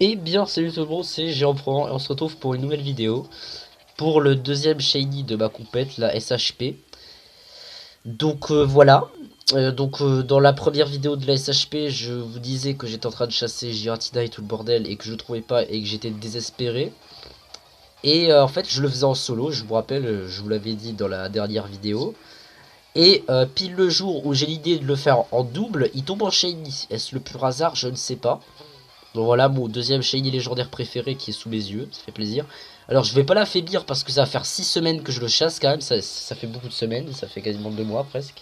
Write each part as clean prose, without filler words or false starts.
Et bien salut tout le monde, c'est Jérôme Provenant et on se retrouve pour une nouvelle vidéo pour le deuxième shiny de ma compète, la SHP. Donc voilà, dans la première vidéo de la SHP, je vous disais que j'étais en train de chasser Giratina et tout le bordel et que je le trouvais pas et que j'étais désespéré. Et en fait je le faisais en solo, je vous rappelle, je vous l'avais dit dans la dernière vidéo. Et pile le jour où j'ai l'idée de le faire en double, il tombe en shiny. Est-ce le pur hasard? Je ne sais pas. Donc voilà mon deuxième shiny légendaire préféré qui est sous mes yeux, ça fait plaisir. Alors je vais pas l'affaiblir parce que ça va faire 6 semaines que je le chasse quand même, ça fait beaucoup de semaines, ça fait quasiment 2 mois presque.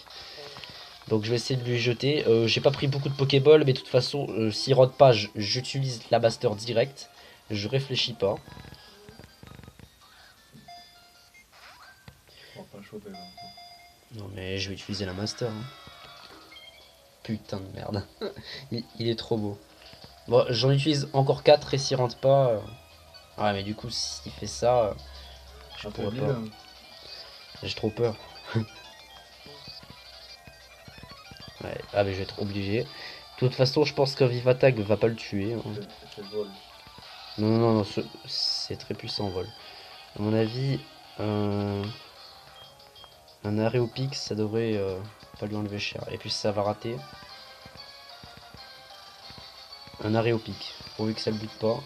Donc je vais essayer de lui jeter. J'ai pas pris beaucoup de Pokéball, mais de toute façon, s'il rôde pas, j'utilise la Master direct. Je réfléchis pas. On va pas le choper comme ça. Non mais je vais utiliser la Master. Hein. Putain de merde. Il est trop beau. Bon, j'en utilise encore 4 et s'il rentre pas... Ouais mais du coup s'il fait ça, je pourrais pas. Affaiblis-le. J'ai trop peur. Ouais. Ah mais je vais être obligé. De toute façon je pense qu'un Vivatak va pas le tuer. Hein. Fais le vol. Non non non, non c'est très puissant en vol. À mon avis, un arrêt au pic ça devrait pas lui enlever cher. Et puis ça va rater. Un arrêt au pic. Pourvu que ça le bute pas.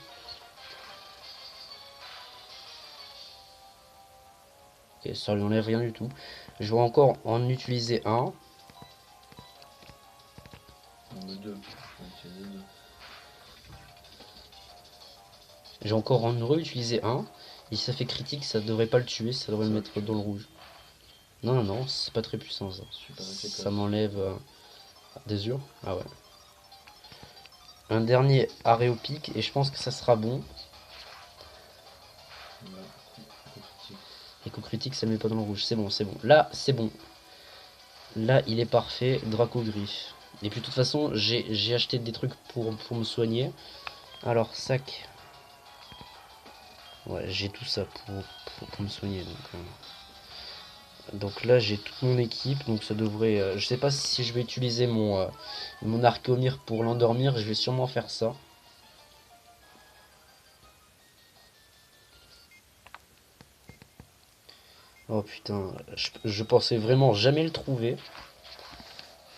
Ok, ça lui enlève rien du tout. Je vais encore en utiliser un. On est deux. On utilise deux. J'ai encore en réutilisé un. Et si ça fait critique, ça devrait pas le tuer, ça devrait le mettre dans le rouge. Non, non, non, c'est pas très puissant ça. Super efficace. Ça m'enlève des yeux. Ah ouais. Un dernier arrêt au pic et je pense que ça sera bon. Écho critique, ça met pas dans le rouge. C'est bon, c'est bon. Là, c'est bon. Là, il est parfait. Draco griffe. Et puis de toute façon, j'ai acheté des trucs pour me soigner. Alors, sac. Ouais, j'ai tout ça pour me soigner. Donc là, j'ai toute mon équipe. Donc ça devrait... je sais pas si je vais utiliser mon Archeomir pour l'endormir. Je vais sûrement faire ça. Oh putain, je pensais vraiment jamais le trouver.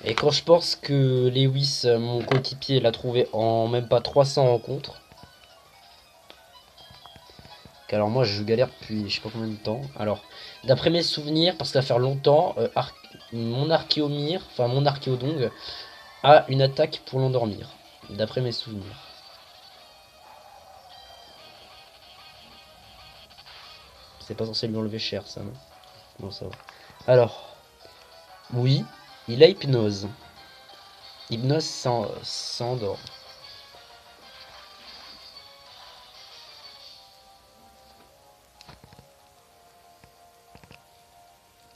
Et quand je pense que Lewis, mon coéquipier, l'a trouvé en même pas 300 rencontres. Alors moi je galère depuis je sais pas combien de temps. Alors, d'après mes souvenirs, parce que ça va faire longtemps, mon Archéomir, enfin mon Archéodong, a une attaque pour l'endormir. D'après mes souvenirs. C'est pas censé lui enlever cher ça, non? Non, ça va. Alors, oui, il a hypnose. Hypnose s'endort.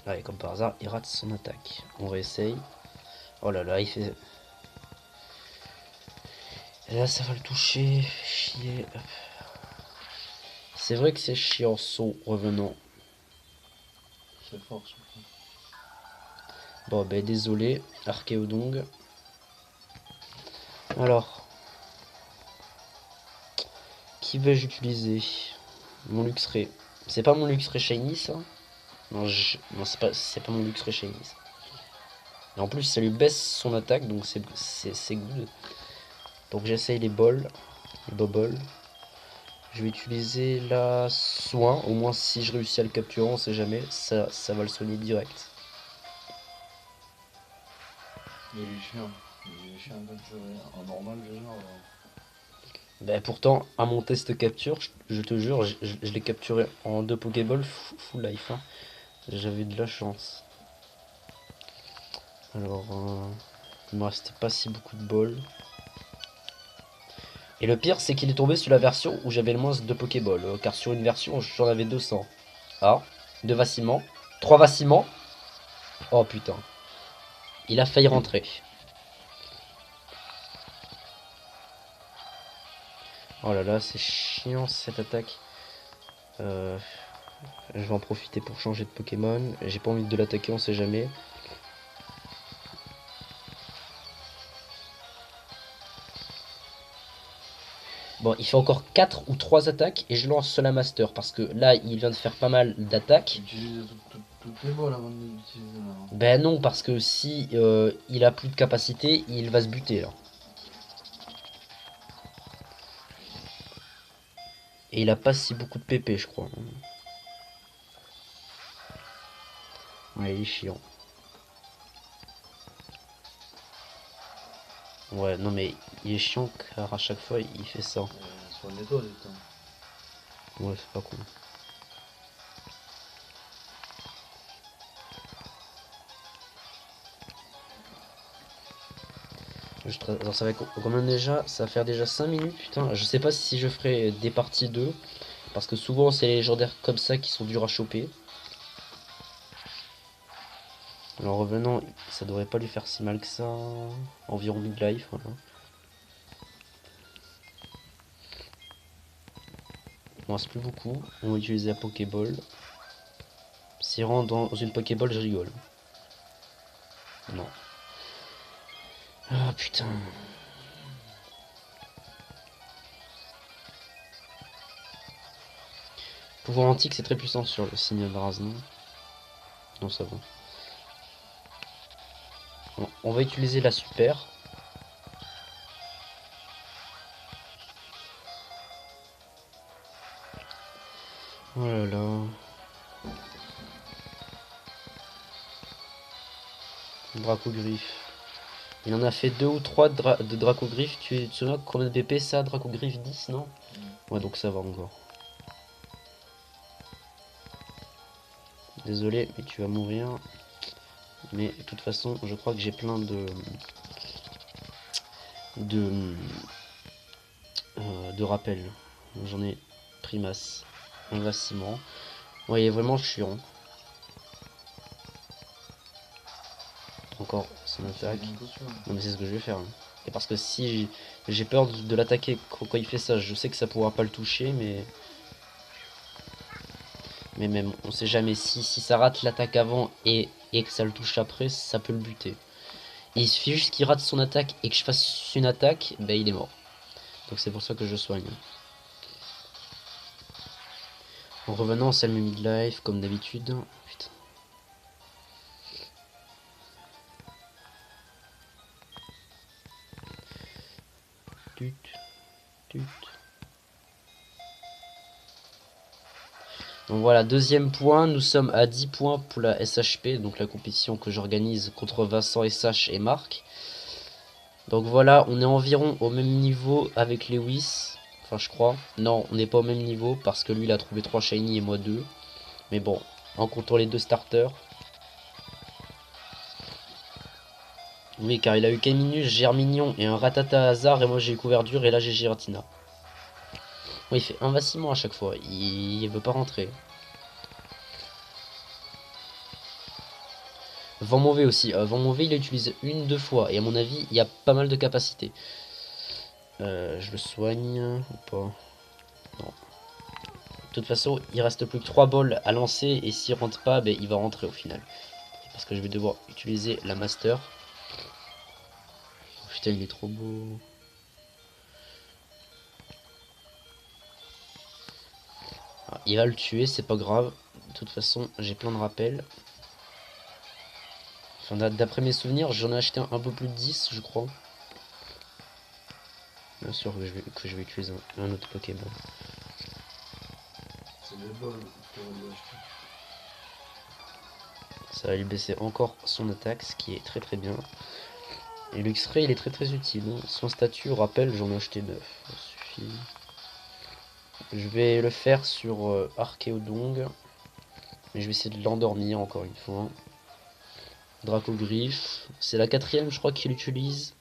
Allez, comme par hasard, il rate son attaque. On réessaye. Oh là là, il fait... Et là, ça va le toucher. Chier. C'est vrai que c'est chiant, son revenant. C'est fort surtout. Bon, ben désolé, Archéodong. Alors, qui vais-je utiliser? Mon Luxray. C'est pas mon Luxray Shiny ça? Non, non c'est pas mon Luxray Shiny ça. Et en plus, ça lui baisse son attaque, donc c'est good. Donc j'essaye les bols, les boboles. Je vais utiliser la soin, au moins si je réussis à le capturer, on sait jamais, ça va le soigner direct. Il est chiant. Il est chiant à capturer. En normal, genre. Ben pourtant, à mon test capture, je te jure, je l'ai capturé en 2 Pokéball full life. Hein. J'avais de la chance. Alors, il me restait pas si beaucoup de balles. Et le pire, c'est qu'il est tombé sur la version où j'avais le moins de Pokéball. Car sur une version, j'en avais 200. Ah, 2 vacillements. 3 vacillements. Oh putain. Il a failli rentrer. Oh là là, c'est chiant cette attaque. Je vais en profiter pour changer de Pokémon. J'ai pas envie de l'attaquer, on sait jamais. Bon, il fait encore 4 ou 3 attaques et je lance la master parce que là, il vient de faire pas mal d'attaques. Utilise toutes tes balles avant de les utiliser là. Ben non, parce que si il a plus de capacité, il va se buter là. Et il a pas si beaucoup de PP, je crois. Ouais, il est chiant. Ouais, non mais il est chiant car à chaque fois il fait ça. Soigne-toi du temps. Ouais, c'est pas cool. Alors ça va combien déjà? Ça va faire déjà 5 minutes, putain. Je sais pas si je ferai des parties 2. Parce que souvent c'est les légendaires comme ça qui sont durs à choper. Alors revenant, ça devrait pas lui faire si mal que ça. Environ mid-life, voilà. Il en reste plus beaucoup. On va utiliser la Pokéball. S'il rentre dans une Pokéball, je rigole. Non. Ah putain. Pouvoir antique, c'est très puissant sur le signe de Raz, non? Non, ça va. Bon, on va utiliser la super. Oh là là. Dracogriffe. Il en a fait 2 ou 3 de Dracogriffe. Tu te souviens combien de BP ça, Dracogriffe? 10, non? Ouais, donc ça va encore. Désolé, mais tu vas mourir. Mais de toute façon, je crois que j'ai plein de, de rappels. J'en ai pris masse. Un vacillement. Ouais, il est vraiment chiant. Encore son attaque. Non, mais c'est ce que je vais faire. Hein. Et parce que si j'ai peur de l'attaquer quand il fait ça, je sais que ça pourra pas le toucher, mais. Mais même, on sait jamais si ça rate l'attaque avant et que ça le touche après, ça peut le buter. Et il suffit juste qu'il rate son attaque et que je fasse une attaque, ben il est mort. Donc c'est pour ça que je soigne. En revenant, c'est le midlife comme d'habitude. Putain. Tut, tut. Donc voilà, deuxième point, nous sommes à 10 points pour la SHP, donc la compétition que j'organise contre Vincent, SH et Marc. Donc voilà, on est environ au même niveau avec Lewis. Enfin, je crois. Non, on n'est pas au même niveau parce que lui, il a trouvé 3 shiny et moi 2. Mais bon, en comptant les 2 starters. Oui, car il a eu Caminus, Germignon et un Ratata hasard et moi j'ai eu Couverture et là j'ai Giratina. Oui, il fait un vacillement à chaque fois, il veut pas rentrer. Vent mauvais aussi, vent mauvais il l'utilise une, 2 fois et à mon avis il y a pas mal de capacité. Je le soigne ou pas? Non. De toute façon, il reste plus que 3 balles à lancer et s'il rentre pas, ben, il va rentrer au final. Parce que je vais devoir utiliser la master. Oh, putain, il est trop beau. Ah, il va le tuer, c'est pas grave. De toute façon, j'ai plein de rappels. Enfin, d'après mes souvenirs, j'en ai acheté un peu plus de 10, je crois. Bien sûr que je vais utiliser un autre Pokéball. C'est des balles que tu aurais dû acheter. Ça va lui baisser encore son attaque, ce qui est très très bien. Et le X-Ray, il est très très utile. Hein. Son statut, rappel, j'en ai acheté 9. Ça suffit. Je vais le faire sur Archéodong. Mais je vais essayer de l'endormir encore une fois. Dracogriffe. C'est la 4ème, je crois, qu'il utilise.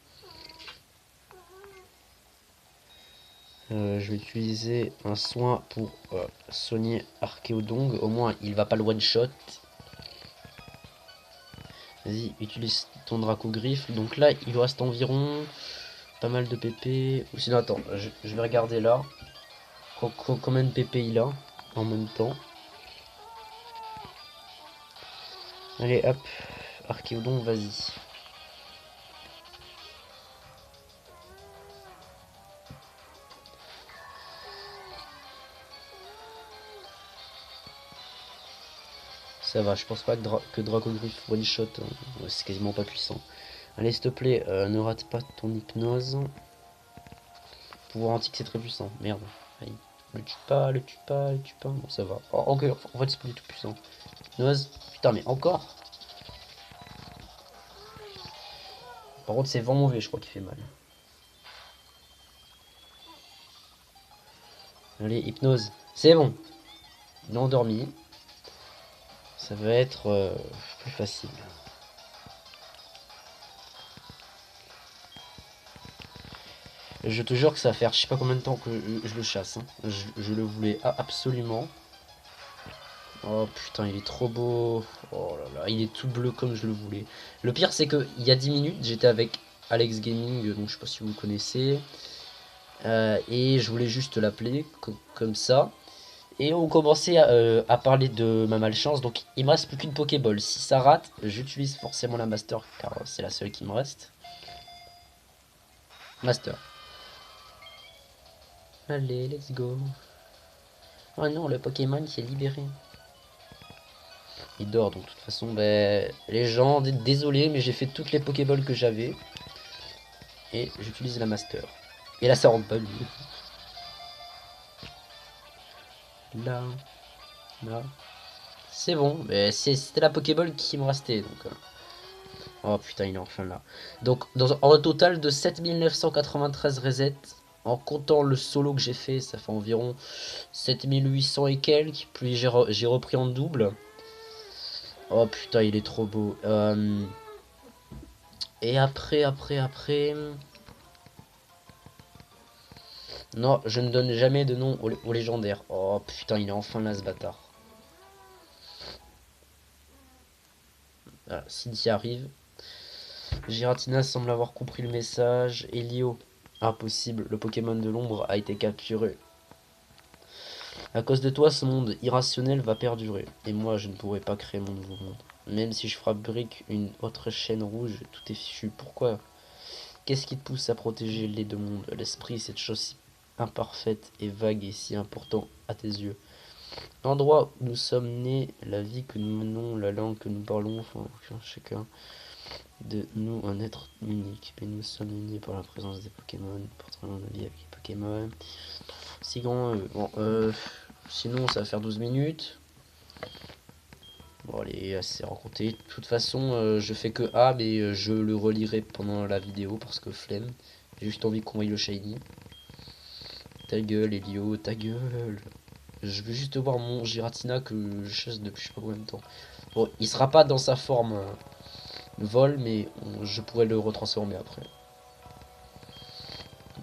Je vais utiliser un soin pour soigner Archéodong. Au moins, il va pas le one-shot. Vas-y, utilise ton Dracogriffe. Donc là, il lui reste environ pas mal de PP. Ou sinon, attends, je vais regarder là. Combien de PP il a en même temps. Allez, hop. Archéodon, vas-y. Ça va, je pense pas que Dracoglyph one shot, c'est quasiment pas puissant. Allez, s'il te plaît, ne rate pas ton hypnose. Pouvoir antique, c'est très puissant. Merde. Aïe. Le tue pas, le tue pas, le tue pas. Bon, ça va. Oh, encore, en fait, c'est pas du tout puissant. Hypnose. Putain, mais encore. Par contre, c'est vent mauvais, je crois, qui fait mal. Allez, hypnose. C'est bon. Il est endormi. Ça va être plus facile. Je te jure que ça va faire je sais pas combien de temps que je le chasse. Hein. Je le voulais absolument. Oh putain, il est trop beau. Oh là là, il est tout bleu comme je le voulais. Le pire, c'est que il y a 10 minutes, j'étais avec Alex Gaming, donc je sais pas si vous connaissez. Et je voulais juste l'appeler comme ça. Et on commençait à parler de ma malchance. Donc il me reste plus qu'une Pokéball. Si ça rate, j'utilise forcément la Master car c'est la seule qui me reste. Master. Allez, let's go. Oh non, le Pokémon s'est libéré. Il dort donc de toute façon. Ben, les gens, désolé, mais j'ai fait toutes les Pokéballs que j'avais. Et j'utilise la Master. Et là, ça rentre pas lui. Là, là. C'est bon, mais c'était la Pokéball qui me restait. Donc, oh putain, il est enfin là. Donc, en total de 7993 resets, en comptant le solo que j'ai fait, ça fait environ 7800 et quelques. Puis j'ai repris en double. Oh putain, il est trop beau. Et après. Non, je ne donne jamais de nom au légendaire. Oh putain, il est enfin là ce bâtard. Voilà, Cynthia arrive. Giratina semble avoir compris le message. Elio, impossible, le Pokémon de l'ombre a été capturé. À cause de toi, ce monde irrationnel va perdurer. Et moi, je ne pourrai pas créer mon nouveau monde. Même si je fabrique une autre chaîne rouge, tout est fichu. Pourquoi? Qu'est-ce qui te pousse à protéger les deux mondes? L'esprit, cette chose si imparfaite et vague et si important à tes yeux. L'endroit où nous sommes nés, la vie que nous menons, la langue que nous parlons, enfin, chacun de nous un être unique. Mais nous sommes unis par la présence des Pokémon, portant la vie avec les Pokémon. Si grand, sinon ça va faire 12 minutes. Bon allez, assez raconté. De toute façon, je fais que A, mais je le relirai pendant la vidéo parce que flemme. J'ai juste envie qu'on voie le shiny. Ta gueule, Elio, ta gueule. Je veux juste voir mon Giratina que je chasse depuis je sais pas combien de temps. Bon, il sera pas dans sa forme vol, mais je pourrais le retransformer après.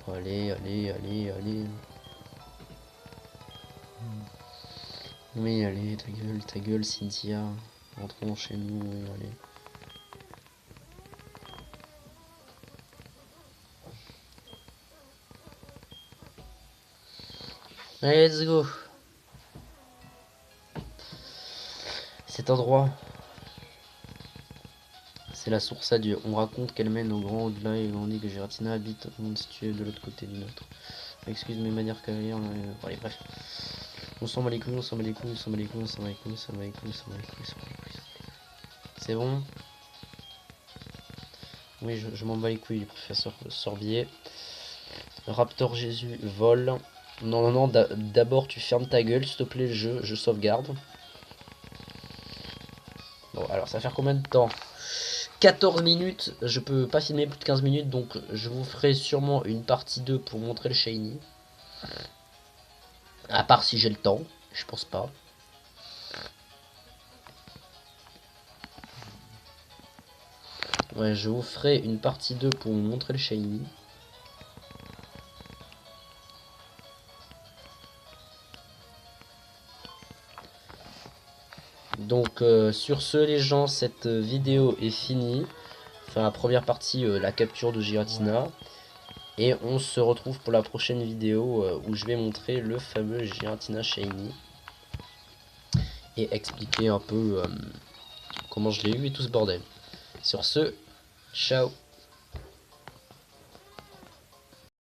Bon, allez. Oui, allez, ta gueule, Cynthia. Rentrons chez nous, oui, allez. Allez, let's go. Cet endroit, c'est la source à Dieu. On raconte qu'elle mène au grand au-delà et on dit que Giratina habite un monde situé de l'autre côté du nôtre. Excuse mes manières cavalières, mais... Bon, allez, bref. On s'en bat les couilles. C'est bon? Oui, je m'en bats les couilles, professeur Sorbier. Raptor Jésus vole. Non, d'abord tu fermes ta gueule, s'il te plaît, je sauvegarde. Bon, alors ça va faire combien de temps? 14 minutes, je peux pas filmer plus de 15 minutes, donc je vous ferai sûrement une partie 2 pour montrer le shiny. À part si j'ai le temps, je pense pas. Ouais, je vous ferai une partie 2 pour vous montrer le shiny. Donc sur ce les gens, cette vidéo est finie. Enfin la première partie, la capture de Giratina. Ouais. Et on se retrouve pour la prochaine vidéo où je vais montrer le fameux Giratina Shiny. Et expliquer un peu comment je l'ai eu et tout ce bordel. Sur ce, ciao.